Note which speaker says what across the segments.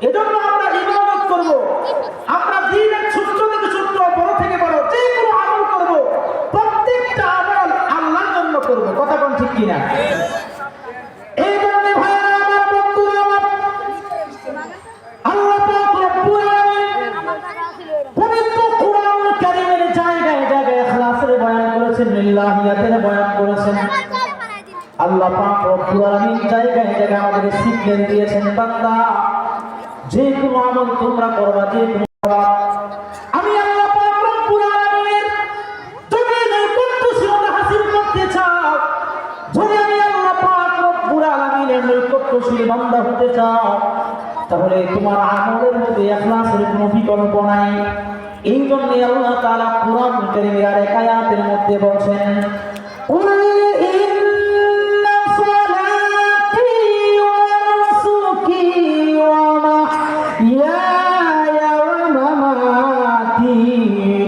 Speaker 1: এজন্য আমরা ইবাদত করব, আমরা দ্বীনের ছোট থেকে ছোট, বড় থেকে বড় যে কোনো আমল করব, প্রত্যেকটা আমল আল্লাহর জন্য করব। কথা কোন ঠিক কিনা? এই জন্য ভাইরা আমার, বন্ধুরা আমার, আল্লাহ পাক রব্বুল আলামিন পবিত্র কুরআন কারীমের জায়গায় জায়গায় ইখলাসের বয়ান করেছেন, লিল্লাহিয়াতের বয়ান করেছেন। আল্লাহ পাক রব্বুল আলামিন জায়গায় জায়গায় আমাদের শিক্ষা দিয়েছেন, বান্দা যে কোনো আমল তোমরা করবা, যে কোনো আমি আল্লাহ পাক রব্বুল আলামিনের তুমি নৈকট্যশীলতা হাসিল করতে চাও, যদি আমি আল্লাহ পাক রব্বুল আলামিনের নৈকট্যশীল বান্দা হতে চাও, তাহলে তোমার আমলের মধ্যে ইখলাসের কোনো বিকল্প নাই। এই জন্য আল্লাহ তাআলা কুরআন কারীমের আরেক আয়াতের মধ্যে বলেন, কুল ইন্না সালাতি ওয়া নুসুকি ওয়া মাহইয়ায়া ওয়া মামাতি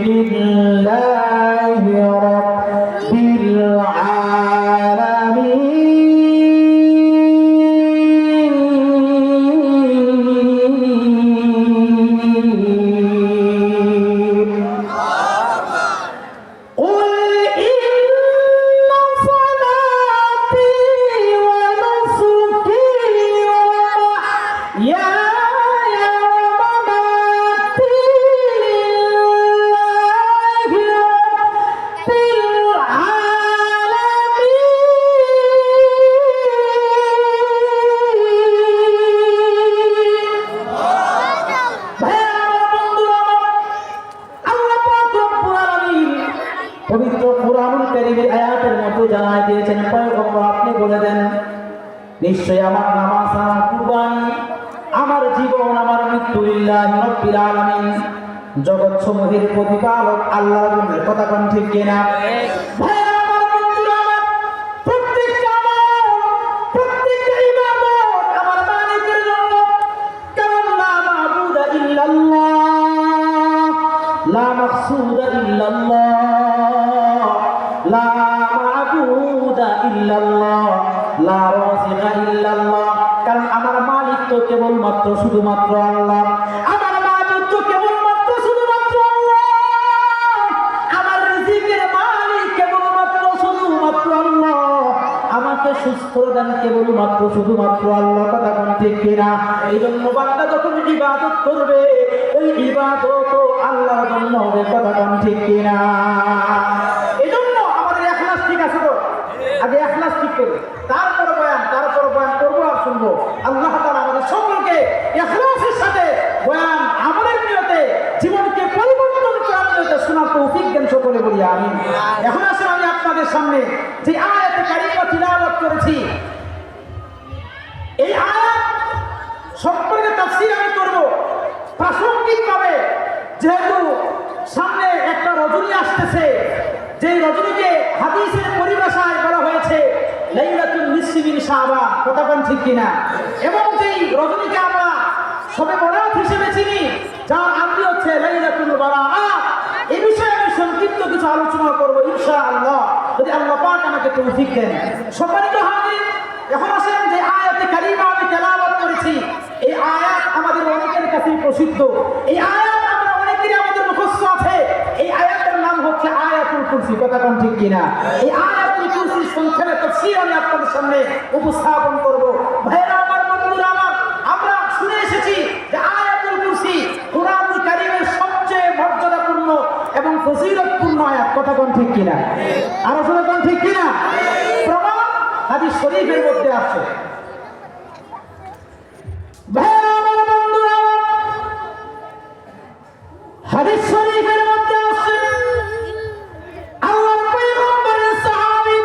Speaker 1: লিল্লাহি রাব্বিল আলামিন। পবিত্র কুরআনুল কারীমের আয়াতের মধ্যে জানাই দিয়েছেন, পয়গম্বর আপনি বলে দেন, নিশ্চয় আমার নামাজ, আমার কুরবানি, আমার জীবন, আমার মৃত্যু লিল্লাহি রাব্বিল আলামিন, জগৎ সমূহের প্রতিপালক আল্লাহর জন্য। কথা কোন ঠিক কিনা? ভাইরা আমার, বন্ধুরা আমার, প্রত্যেকটা আমল, প্রত্যেকটা ইবাদত আমার মালিকের জন্য। কারণ লা মাবুদা ইল্লাল্লাহ, লা মাকসুদা ইল্লাল্লাহ, লা মাবুদা ইল্লাল্লাহ, লা রাযিকা ইল্লাল্লাহ। কারণ আমার মালিক তো কেবলমাত্র শুধুমাত্র আল্লাহ, আমার মাবুদ তো কেবলমাত্র শুধুমাত্র আল্লাহ, আমার রিজিকের মালিক কেবলমাত্র শুধুমাত্র আল্লাহ, আমাকে সুস্থ দেন কেবলমাত্র শুধুমাত্র আল্লাহ। কথা কোন ঠিক কিনা? এই জন্য বান্দা যখন ইবাদত করবে, ওই ইবাদত আল্লাহর জন্য হবে। কথা কোন ঠিক কিনা? এই জন্য আমাদের ইখলাস ঠিক আছে তো? আগে ইখলাস ঠিক করবে, তারপর বয়ান করবো আর শুনবো। আল্লাহ তাআলা আমাদের সকলকে ইখলাসের সাথে বয়ান আমলের নিয়তে জীবনকে পরিবর্তন করার নিয়তে শোনার তৌফিক দেন সকলে, বলি আমিন। এখন আসলে আমি আপনাদের সামনে যে আয়াতে কারিমা তিলাওয়াত করেছি, এই আয়াত সম্পর্কে তাফসীর আমি করব প্রাসঙ্গিকভাবে, যেহেতু সামনে একটা রজনী আসতেছে, যে রজনীকে হাদিসের পরিভাষায় বলা হয়েছে লাইলাতুল নিসফি মিন শাবান। কথা কোন ঠিক কিনা? এবং যেই রজনীকে আমরা শবে বরাত হিসেবে চিনি, যার আরবি হচ্ছে লাইলাতুল বারাআত, এই বিষয়ে আমি সংক্ষিপ্ত কিছু আলোচনা করব ইনশাআল্লাহ, যদি আল্লাহ পাক আমাকে তৌফিক দেন। সম্মানিত হাজির, এখন আসেন যে আয়াতে কারিমা আমি তেলাওয়াত করেছি, এই আয়াত আমাদের অনেকের কাছেই প্রসিদ্ধ, এই আয়াত আমরা অনেকেরই আমাদের মুখস্থ আছে। এই আয়াতের নাম হচ্ছে আয়াতুল কুরসি। কথা কোন ঠিক কিনা? এই আয়াতুল কুরসির সংক্ষেপে তাফসীর আমি আপনাদের সামনে উপস্থাপন করব। ভাইরা আমার, বন্ধুরা আমার, আমরা শুনে এসেছি যে আয়াতুল কুরসি কুরআনুল কারীমের সবচেয়ে মর্যাদাপূর্ণ এবং ফজিলতপূর্ণ আয়াত। কথা কোন ঠিক কিনা? আর আসলে কোন ঠিক কিনা? প্রমাণ হাদিস শরীফের মধ্যে আছে। ভাইরা আমার, বন্ধুরা আমার, হাদিস শরীফের মধ্যে আছে, আল্লাহর পয়গম্বরের সাহাবী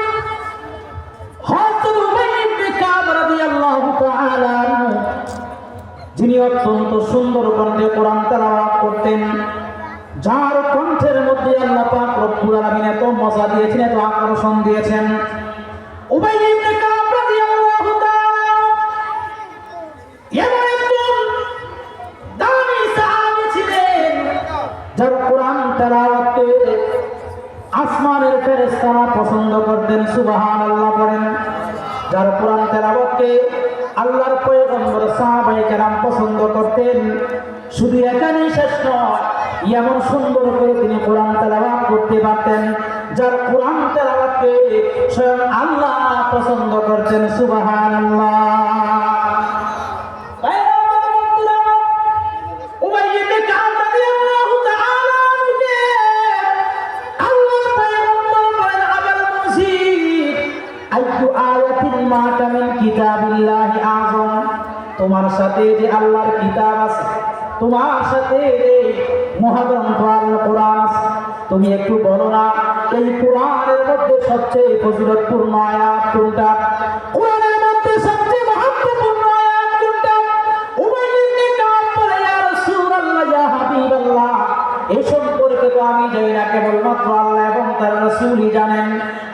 Speaker 1: হযরত উবাই ইবনে কাব রাদিয়াল্লাহু তাআলা আনহু, যিনি অত্যন্ত সুন্দর কণ্ঠে কোরআন তেলাওয়াত করতেন, যার কণ্ঠের মধ্যে আল্লাহ পাক রব্বুল আলামিন এত মজা দিয়েছেন, এত আকর্ষণ দিয়েছেন। উবাই ইবনে কাব রাদিয়াল্লাহু তাআলা এমন একজন দামি সাহাবী ছিলেন, যার কোরআন তেলাওয়াত আসমানের ফেরেশতারা পছন্দ করতেন। সুবহানাল্লাহ পড়েন। যার কোরআন তেলাওয়াতকে আল্লাহর পয়গম্বর সাহাবায়ে কেরাম পছন্দ করতেন। শুধু এখানেই শেষ নয়, এমন সুন্দর করে তিনি কোরআন তেলাওয়াত করতে পারতেন, যার কোরআন তেলাওয়াতকে স্বয়ং আল্লাহ পছন্দ করতেন। সুবহানাল্লাহ। তোমার সাথে যে আল্লাহর কিতাব আছে, তোমার সাথে যে মহাগ্রন্থ আল কোরআন আছে, তুমি একটু বলো না এই কোরআনের মধ্যে সবচেয়ে ফজিলতপূর্ণ আয়াত কোনটা? কোরআনের মধ্যে সবচেয়ে মহত্বপূর্ণ আয়াত কোনটা? উমাইর ইবনে কাব বলে, ইয়া রাসূলুল্লাহ, ইয়া হাবিবাল্লাহ, এই সম্পর্কে তো আমি জানি না, কেবলমাত্র আল্লাহ এবং তার রাসূলই জানেন।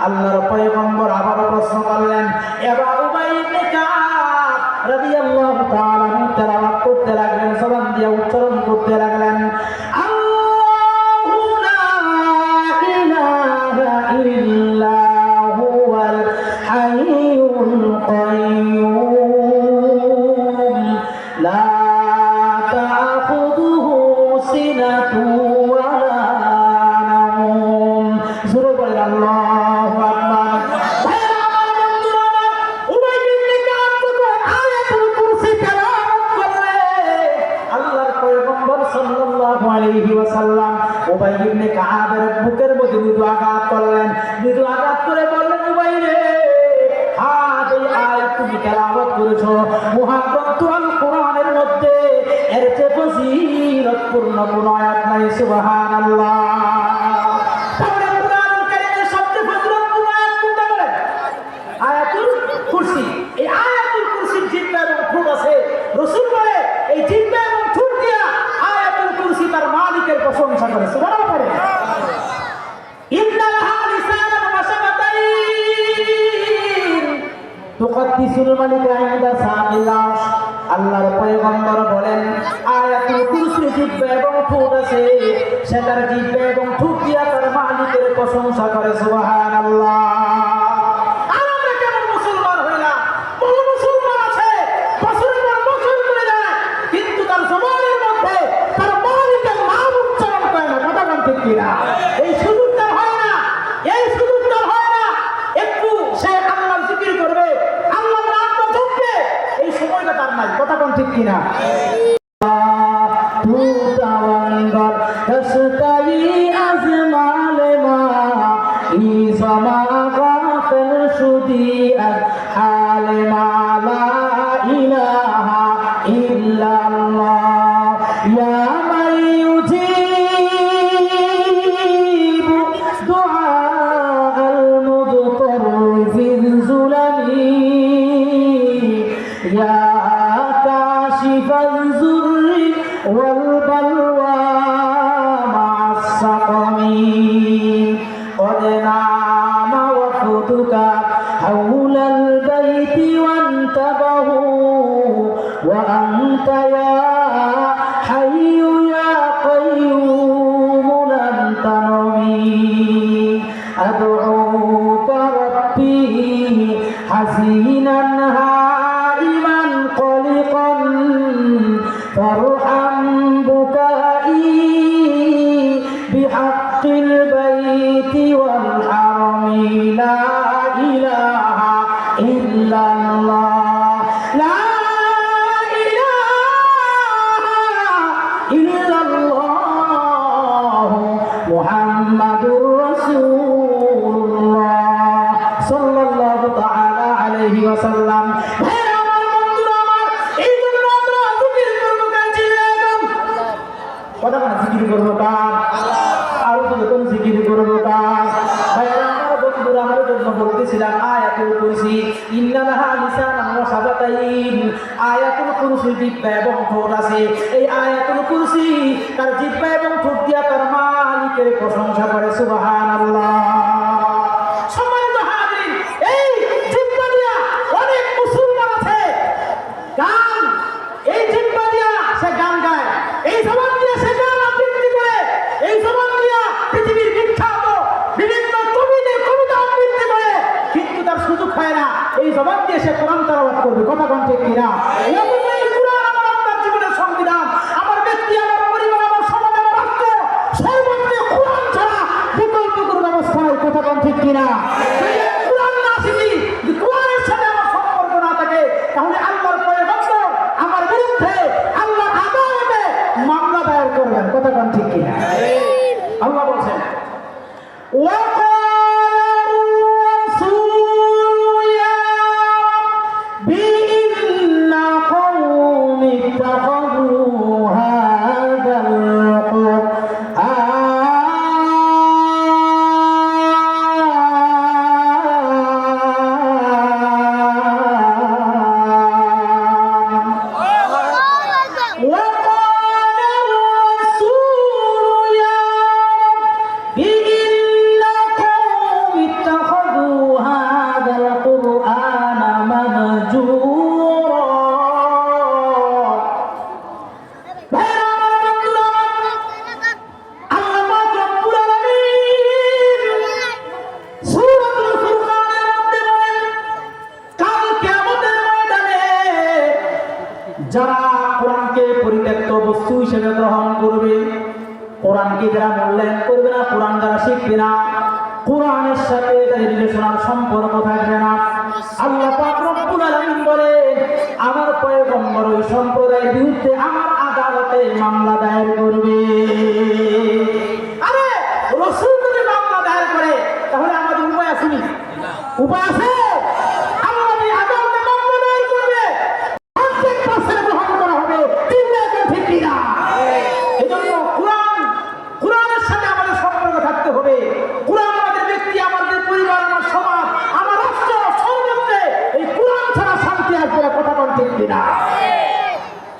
Speaker 1: আল্লাহর পয়গম্বর আবার প্রশ্ন করলেন। এবার উমাইর ইবনে কাব রাদিয়াল্লাহু তাআলা তেলাওয়াত করতে লাগলেন, জবান দিয়ে উচ্চারণ করতে লাগলেন, আল্লাহু লা ইলাহা ইল্লা হুয়াল হাইয়ুল কাইয়্যুম লা তাখুযুহু সিনাতুন ওয়া লা নাওম। জোরে বলেন আল্লাহু আকবার। উবাই ইবনে কাবের বুকের মধ্যে মৃদু আঘাত করলেন, মৃদু আঘাত করে বললেন, উবাই রে, আজ এই আয়াত তুমি তেলাওয়াত করেছো, মহাগ্রন্থ আল কোরআনের মধ্যে এর চেয়ে ফজিলতপূর্ণ কোন আয়াত নাই। সুবহানাল্লাহ। তাহলে কোরআনুল কারীমের সবচেয়ে ফজিলতপূর্ণ আয়াত কোনটা বলেন? আয়াতুল কুরসি। এই আয়াতুল কুরসির জিহ্বা এবং ঠোঁট আছে। রাসূল বলে এই জিহ্বা এবং ঠোঁট দিয়া আয়াতুল কুরসি তার মালিকের প্রশংসা করে। সুবহানাল্লাহ। ইন্নাল হালিসানান ওয়া শাফাতাইন তুকাদ্দিসুল মালিকা ইনদা সামিল আরশ। আল্লাহর পয়গম্বর বলেন, আয়াতুল কুরসির জিহ্বা এবং ঠোঁট আছে, সেটার জিহ্বা এবং ঠোঁট দিয়া তার মালিকের প্রশংসা করে। সুবহানাল্লাহ। আমরা কেমন মুসলমান হইলাম? বহু মুসলমান আছে বছরের পর বছর করে যায়, কিন্তু তার জবানের মধ্যে তার মালিকের নাম উচ্চারণ করে না। কথা বলতে কি না? এই সুযোগ তার হয় না, এই সুযোগ তার হয় না। একটু সে আল্লাহর জিকির করবে, আল্লাহর নাম তো ধরবে, এই সময়টা তার নাই। কথা বলতে ঠিক কিনা? তুতাওয়াঙ্গর দশতাই আজমালে মা ইসমা গাফিল শুদি আলেমা লা ইলাহা ইল্লাল্লাহ ইয়া মান ইউজিবু দুআআল মুদতার ফিল যুলামি ইয়া কাশিফাল যুররি ওয়াল বালওয়া মা'আস সাকামি قد نام وفدك حول البيت وانتبهوا وأنت يا حي يا قيوم لن تنمي أدعوك ربي حزينا هائما قلقا فارحم بكائي بحق البيت والحرم لا إله إلا الله لا إله إلا الله محمد رسول الله صلى الله تعالى عليه وسلم কথা বলা জিকির করবো কার? আর যখন জিকির করবো কার? ভাইরা আমার বন্ধুরা, আমার জন্য বলতেছিলাম আয়াতুল কুরসি। ইন্নাল হালিসানান ওয়া শাফাতাইন। আয়াতুল কুরসির জিহ্বা এবং ঠোঁট আছে। এই আয়াতুল কুরসি তার জিহ্বা এবং ঠোঁট দিয়া তার মালিকের প্রশংসা করে। সুবহানাল্লাহ। সম্মানিত হাজিরিন, এই জিহ্বা দিয়া অনেক মুসলমান আছে গান, এই জিহ্বা দিয়া সে গান গায়, এই জবান দিয়া সে গান আবৃত্তি করে, এই জবান দিয়া পৃথিবীর বিখ্যাত বিভিন্ন কবিদের কবিতা আবৃত্তি করে, কিন্তু তার সুযোগ হয় না এই জবান দিয়ে সে কোরআন তেলাওয়াত করে। করবে, কথা কোন ঠিক কিনা? এই কুরআন আমার আপনার জীবনের সংবিধান, আমার ব্যক্তি, আমার পরিবার, আমার সমাজ, আমার রাষ্ট্র সর্বত্র কুরআন ছাড়া বিকল্প কোনো ব্যবস্থা নাই, কথা কোন ঠিক কিনা? কুরআন না শিখি, কুরআনের সাথে আমার সম্পর্ক না থাকে, তাহলে আল্লাহর পয়গম্বর আমার বিরুদ্ধে আল্লাহর আদালতে মামলা দায়ের করবেন, কথা কোন ঠিক কিনা? আল্লাহ বলছেন যারা কোরআনকে পরিত্যক্ত বস্তু হিসেবে গ্রহণ করবে, কোরআনকে যারা মূল্যায়ন করবে না, কোরআন যারা শিখবে না, কোরআনের সাথে তাদের রিলেশনাল সম্পর্ক থাকবে না, আল্লাহ পাক রব্বুল আলামিন বলেন আমার পয়গম্বর ওই সম্প্রদায়ের বিরুদ্ধে আমার আদালতে মামলা দায়ের করবে। আরে রাসূল যদি মামলা দায়ের করে তাহলে আমাদের উপায় আছে নি? উপায় আছে?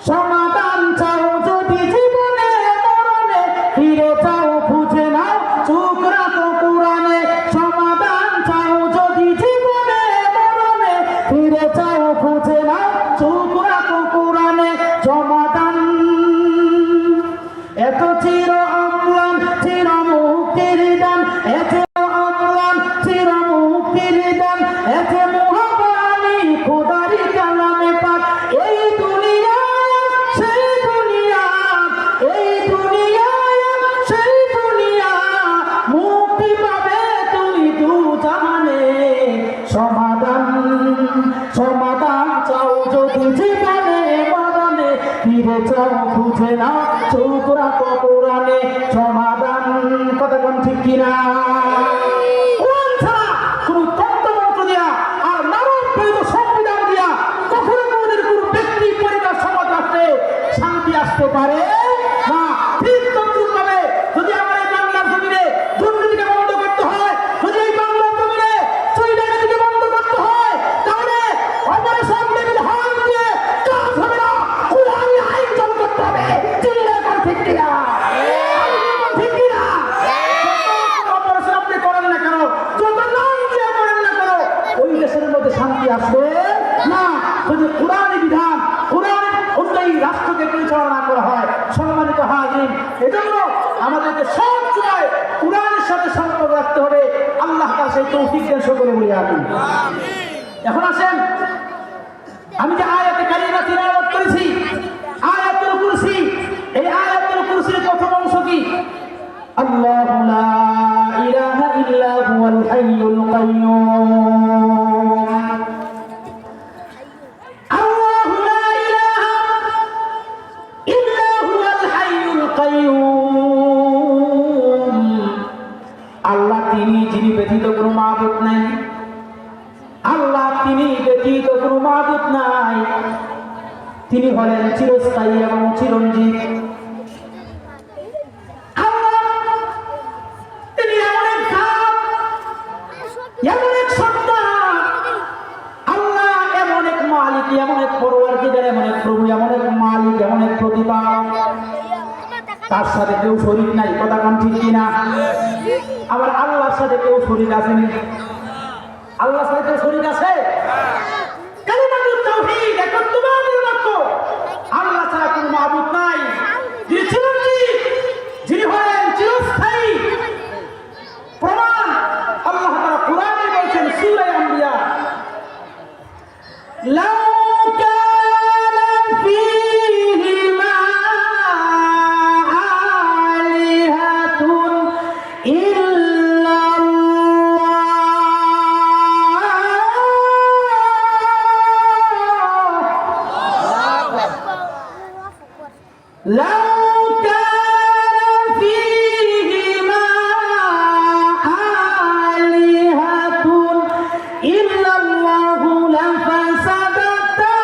Speaker 1: সমাধান চাও যদি জীবনে মরণে, ফিরে চাও খুঁজে নাও চোখ রাখো কোরআনে। সমাধান চাও যদি জীবনে মরণে, ফিরে চাও খুঁজে নাও চোখ রাখো কোরআনে। সমাধান এত চির অম্লান চির মুক্তির দান, এত অম্লান চির মুক্তির দান, এত মহাবাণী খোদারি কালামে পাক। এই দুনিয়া সেই দুনিয়া, এই দুনিয়া সেই দুনিয়া, মুক্তি পাবে তুমি দু জাহানে। সমাধান সমাধান চাও যদি জীবনে মরণে, ফিরে চাও খুঁজে নাও চোখ রাখো কোরআনে। সমাধান কথা কোন ঠিক কিনা? কোরআন ছাড়া কোন তন্ত্রমন্ত্র দিয়া আর নানান প্রেরিত সংবিধান দিয়া কখনো কোনদিন কোন ব্যক্তি, পরিবার, সমাজ রাষ্ট্রে শান্তি আসতে পারে না। ঠিক তদ্রূপভাবে যদি আমার এই বাংলার জমিনে দুর্নীতিকে বন্ধ করতে হয়, যদি এই বাংলার জমিনে চুরি ডাকাতিকে বন্ধ করতে হয়, তাহলে অপারেশন লেভেল হাল দিয়ে কাজ হবে না, কোরআনি আইন চালু করতে হবে। চিল্লা করে ঠিক কিনা? ঠিক কিনা? অপারেশন আপনি করেন না কেন, যত নাম দিয়ে করেন না কেন, ওই দেশের মধ্যে শান্তি আসবে না যদি কোরআনি বিধান, কোরআনের অনুযায়ী রাষ্ট্রকে পরিচালনা করা হয়। সম্মানিত হাজিরিন, এজন্য আমাদেরকে সব সময় কোরআনের সাথে সম্পর্ক রাখতে হবে। আল্লাহ তাআলা সেই তৌফিক দেন, সকলে বলি আমিন। এখন আসেন, আমি যে আয়াতে কারিমা তিলাওয়াত করেছি, আয়াতুল কুরসি, এই আয়াতুল কুরসির প্রথম অংশ কি? আল্লাহু লা ইলাহা ইল্লা হুয়াল হাইয়ুল কাইয়্যুম। আল্লাহু লা ইলাহা ইল্লা হুয়াল হাইয়ুল কাইয়্যুম। আল্লাহ তিনি, যিনি ব্যতীত কোনো মাবুদ নাই। আল্লাহ তিনি ব্যতীত কোনো মাবুদ নাই। তিনি হলেন চিরস্থায়ী এবং চিরঞ্জীব। আল্লাহ তিনি এমন এক জাত, এমন এক সত্তা। আল্লাহ এমন এক মালিক, এমন এক পরওয়ারদিগার, এমন এক প্রভু, এমন এক মালিক, এমন এক প্রতিপালক, তার সাথে কেউ শরীক নাই। কথা কোন ঠিক কিনা? আবার আল্লাহর সাথে কেউ শরীক আসেনি? আল্লাহর সাথে কেউ শরীক আছে? কালিমাতুত তাওহীদ, একত্ববাদের বাক্য। আল্লাহ ছাড়া কোনো মাবুদ নাই, যিনি চিরঞ্জীব, যিনি হলেন চিরস্থায়ী। প্রমাণ আল্লাহ তাআলা কোরআনে বলছেন সূরা আম্বিয়া, লা লাউ কানা ফীহিমা আলিহাতুন ইল্লাল্লাহু লাফাসাদাতা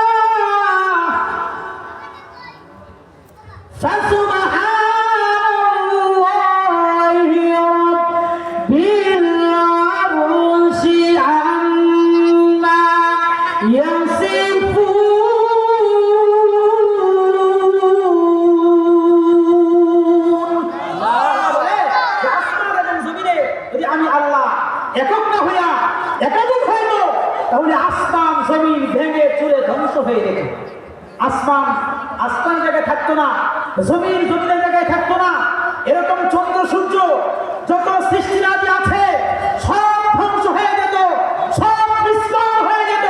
Speaker 1: ফাসুবহানাল্লাহি রাব্বিল আরশি আম্মা ইয়াসিফুন। আমি আল্লাহ একক না হইয়া একাধিক হইত তাহলে আসমান জমিন ভেঙে চুরে ধ্বংস হয়ে যেত। আসমান জায়গায় থাকতো না, জমিনের জায়গায় থাকতো না। এরকম চন্দ্র সূর্য যত সৃষ্টিরাজি আছে সব ধ্বংস হয়ে যেত, সব বিস্ময় হয়ে যেত।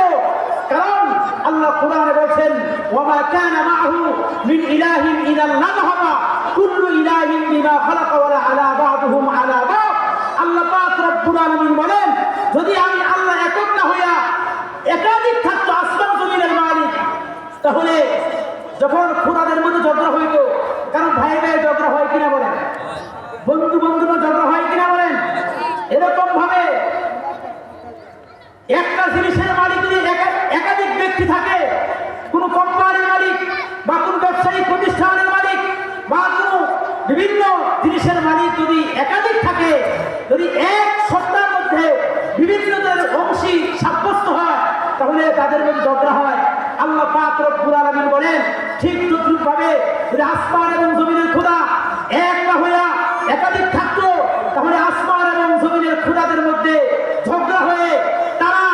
Speaker 1: কারণ আল্লাহ কোরআনে বলেছেন ওয়ামা কানা মাহু মিন ইলাহিন ইল্লা যাহাবা কুল্লু ইলাহিন বিমা খালাকা ওয়া আলা বা'দুহুম আলা বা'দ। আল্লাহ পাক রব্বুল আলামিন বলেন যদি আমি আল্লাহ একক না হইয়া একাধিক থাকতো আসমান জমিনের মালিক, তাহলে যখন খোদাদের মধ্যে ঝগড়া হইত, কারণ ভাই ভাই ঝগড়া হয় কিনা বলেন, বন্ধু বন্ধুরা ঝগড়া হয় কিনা বলেন, এরকম ভাবে একটা জিনিসের মালিক যদি একাধিক ব্যক্তি থাকে, কোন কোম্পানির মালিক বা কোন ব্যবসায়িক প্রতিষ্ঠানের মালিক বা কোন বিভিন্ন জিনিসের মালিক যদি একাধিক থাকে, যদি এক সত্তার মধ্যে বিভিন্ন অংশী সাব্যস্ত হয়, তাহলে তাদের মধ্যে ঝগড়া হয়। আল্লাহ পাক রব্বুল আলামিন বলেন ঠিক তদ্রূপভাবে যদি আসমান এবং জমিনের খোদা এক না হইয়া একাধিক থাকতো, তাহলে আসমান এবং জমিনের খোদাদের মধ্যে ঝগড়া হয়ে তারা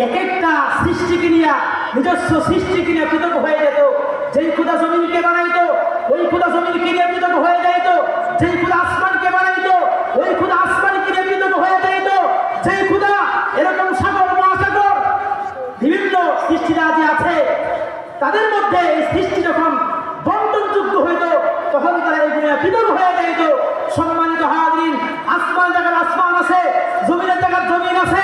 Speaker 1: এক একটা সৃষ্টিকে নিয়ে নিজস্ব সৃষ্টিকে নিয়ে পৃথক হয়ে যেত। যেই খোদা জমিনকে বানাইতো ওই খোদা জমিনকে নিয়ে পৃথক হয়ে যাইত, যেই খোদা আসমানকে বানাইতো ওই খোদা আসমানকে নিয়ে পৃথক হয়ে যাইত, যেই খোদা এরকম সাগর মহাসাগর বিভিন্ন সৃষ্টিরাজি আছে তাদের মধ্যে এই সৃষ্টি যখন বন্টনযোগ্য হইত তখন তারা এগুলো পৃথক হয়ে যাইত। সম্মানিত হাজিরিন, আসমান জায়গার আসমান আছে, জমিনের জায়গার জমিন আছে।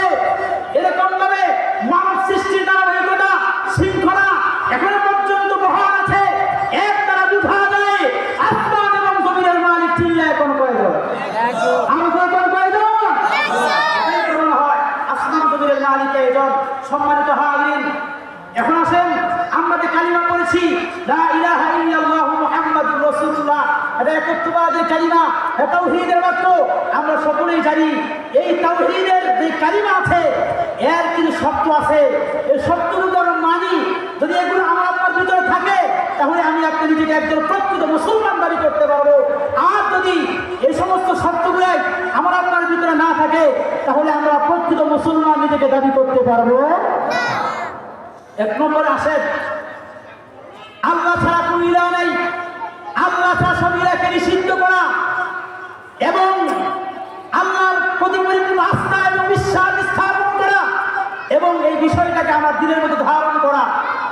Speaker 1: এরকম ভাবে মানব সৃষ্টির ধারাবাহিকতা শৃঙ্খলা এখনো পর্যন্ত বহাল আছে। এক তারা বুঝা যায় আসমান এবং জমিনের মালিক চিল্লায় কোন কয়জন, আমাদের কোন কয়জন হয় আসমান জমিনের মালিক একজন। সম্মানিত হাজিরিন, এখন আসেন আমরা যে কালিমা পড়েছি লা ইলাহা ইল্লাল্লাহু মুহাম্মাদুর রাসূলুল্লাহ, এটা একত্ববাদের কালিমা, এটা তাওহীদের বাক্য। আমরা সকলেই জানি এই তাওহীদের যে কালিমা আছে এর কিছু শব্দ আছে, এই শব্দগুলো আমরা মানি। যদি এগুলো আমার আপনার ভিতরে থাকে তাহলে আমি আপনি নিজেকে একজন প্রকৃত মুসলমান দাবি করতে পারবো। আর যদি এই সমস্ত শব্দগুলাই আমার আপনার ভিতরে না থাকে তাহলে আমরা প্রকৃত মুসলমান নিজেকে দাবি করতে পারবো। এক নম্বরে আসেন আল্লাহ ছাড়া কোনো ইলাহ নেই, আল্লাহ ছাড়া সব ইলাহকে নিষিদ্ধ করা এবং আল্লাহর প্রতি পরিপূর্ণ আস্থা এবং বিশ্বাস স্থাপন করা এবং এই বিষয়টাকে আমার দিলের মধ্যে ধারণ করা,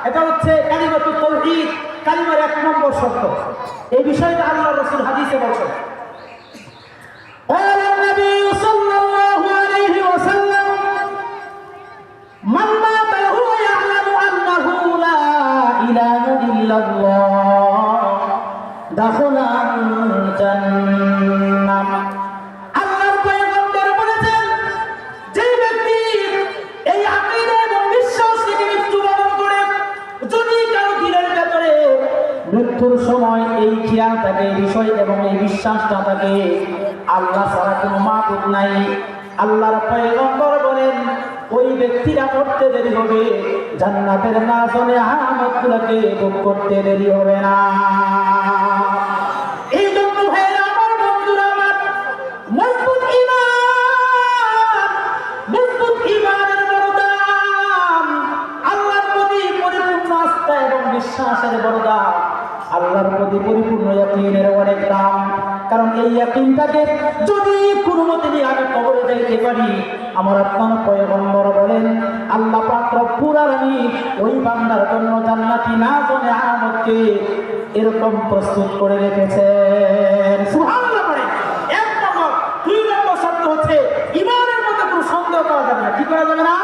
Speaker 1: এটা হচ্ছে কালিমাতুত তাওহীদ, কালিমার এক নম্বর শর্ত। এই বিষয়টা আল্লাহর রাসূল হাদিসে বলেছেন। قال النبي صلى الله عليه وسلم من مات وهو يعلم أنه لا إله إلا الله دخل الجنة। আল্লাহর পয়গম্বর বলেছেন যে ব্যক্তি এই আকীদা এবং বিশ্বাস থেকে মৃত্যুবরণ করে, যদি কারো দিলের ভেতরে মৃত্যুর সময় এই খেয়াল থাকে, বিষয় এবং এই বিশ্বাসটা থাকে আল্লাহ ছাড়া কোনো মাবুদ নাই, আল্লাহর পয়গম্বর বলেন ওই ব্যক্তিরা মরতে দেরি হবে, জান্নাতের নাজনে আহমদগুলোকে ভোগ করতে দেরি হবে না। এই জন্য ভাইরা আমার, বন্ধুরা আমার, মজবুত ঈমানের বড় দাম, আল্লাহর প্রতি পরিপূর্ণ আস্থা এবং বিশ্বাসের বড় দাম, আল্লাহর প্রতি পরিপূর্ণ ইয়াকিনের অনেক দাম। কারণ এই ইয়াকিনটাকে যদি কোনো মতে নিয়ে আমি কবরে যাইতে পারি, আমার আপনার পয়গম্বর বলেন আল্লাহ পাক রব্বুল আলামিন ওই বান্দার জন্য জান্নাতি নাজনে আহমদকে এরকম প্রস্তুত করে রেখেছেন। সুবহানাল্লাহ বলে এক নম্বর। দুই নম্বর শর্ত হচ্ছে ঈমানের মধ্যে কোনো সন্দেহ করা যাবে না। কি করা যাবে না?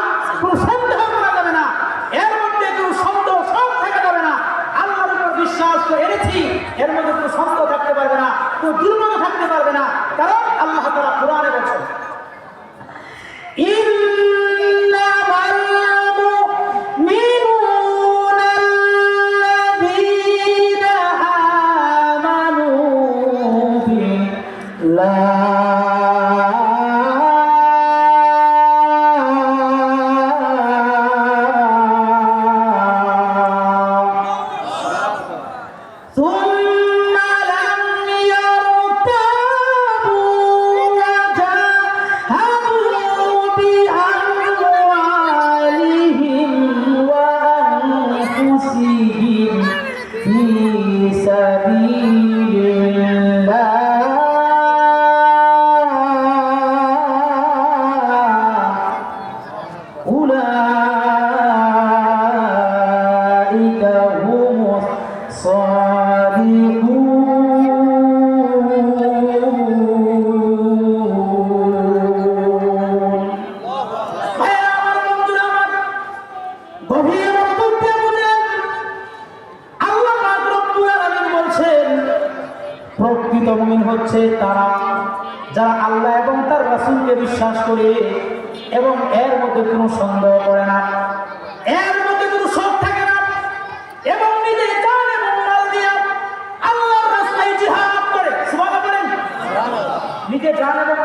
Speaker 1: কোনো সন্দেহ করা যাবে না। এর মধ্যে কোনো সন্দেহ সব থাকা যাবে না। আল্লাহর উপর বিশ্বাস বিশ্বাস করে এনেছি এর মধ্যে কোনো সন্দেহ থাকতে পারবে না, কোনো দুর্বল থাকতে পারবে না, কারণ আল্লাহ তাআলা কোরআনে বলেছেন ইন্নামাল মুমিনুনা আল্লাযীনা আমানু বিল্লাহি প্রকৃত মুমিন হচ্ছে তারা যারা আল্লাহ এবং তার রাসূলকে বিশ্বাস করে এবং এর মধ্যে কোনো সন্দেহ করে না, এর মধ্যে কোনো শক থাকে না, এবং নিজে জান এবং মাল দিয়ে আল্লাহর রাস্তায় জিহাদ করে। সুবহানাল্লাহ বলেন। নিজে জান এবং